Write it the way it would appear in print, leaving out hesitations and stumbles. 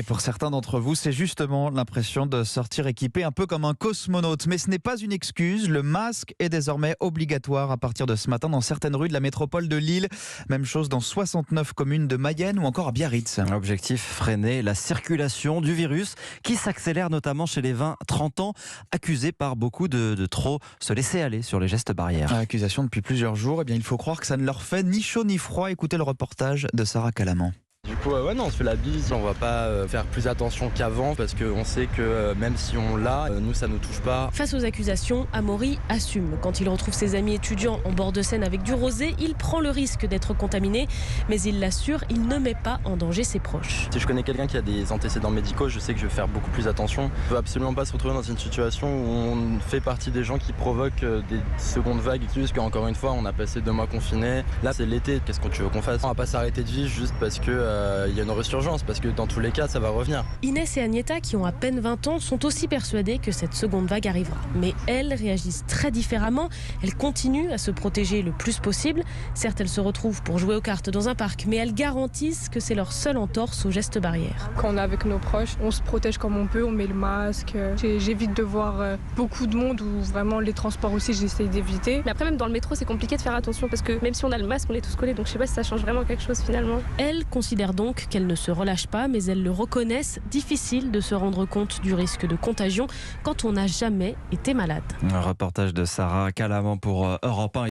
Et pour certains d'entre vous, c'est justement l'impression de sortir équipé un peu comme un cosmonaute. Mais ce n'est pas une excuse. Le masque est désormais obligatoire à partir de ce matin dans certaines rues de la métropole de Lille. Même chose dans 69 communes de Mayenne ou encore à Biarritz. Objectif, freiner la circulation du virus qui s'accélère notamment chez les 20-30 ans, accusés par beaucoup de trop se laisser aller sur les gestes barrières. Accusation depuis plusieurs jours. Eh bien, il faut croire que ça ne leur fait ni chaud ni froid. Écoutez le reportage de Sarah Calaman. Du coup, non, on se fait la bise, on va pas faire plus attention qu'avant parce qu'on sait que même si on l'a, nous ça nous touche pas. Face aux accusations, Amaury assume. Quand il retrouve ses amis étudiants en bord de Seine avec du rosé, il prend le risque d'être contaminé, mais il l'assure, il ne met pas en danger ses proches. Si je connais quelqu'un qui a des antécédents médicaux, je sais que je vais faire beaucoup plus attention. On ne veut absolument pas se retrouver dans une situation où on fait partie des gens qui provoquent des secondes vagues. Juste qu'encore une fois, on a passé 2 mois confinés. Là, c'est l'été, qu'est-ce que tu veux qu'on fasse? On va pas s'arrêter de vivre juste parce que il y a une resurgence, parce que dans tous les cas, ça va revenir. Inès et Agneta, qui ont à peine 20 ans, sont aussi persuadées que cette seconde vague arrivera. Mais elles réagissent très différemment. Elles continuent à se protéger le plus possible. Certes, elles se retrouvent pour jouer aux cartes dans un parc, mais elles garantissent que c'est leur seule entorse aux gestes barrières. Quand on est avec nos proches, on se protège comme on peut, on met le masque. J'évite de voir beaucoup de monde ou vraiment les transports aussi, j'essaye d'éviter. Mais après, même dans le métro, c'est compliqué de faire attention parce que même si on a le masque, on est tous collés. Donc je sais pas si ça change vraiment quelque chose finalement. Elles considèrent donc qu'elles ne se relâchent pas, mais elles le reconnaissent. Difficile de se rendre compte du risque de contagion quand on n'a jamais été malade. Un reportage de Sarah Calaman pour Europe 1.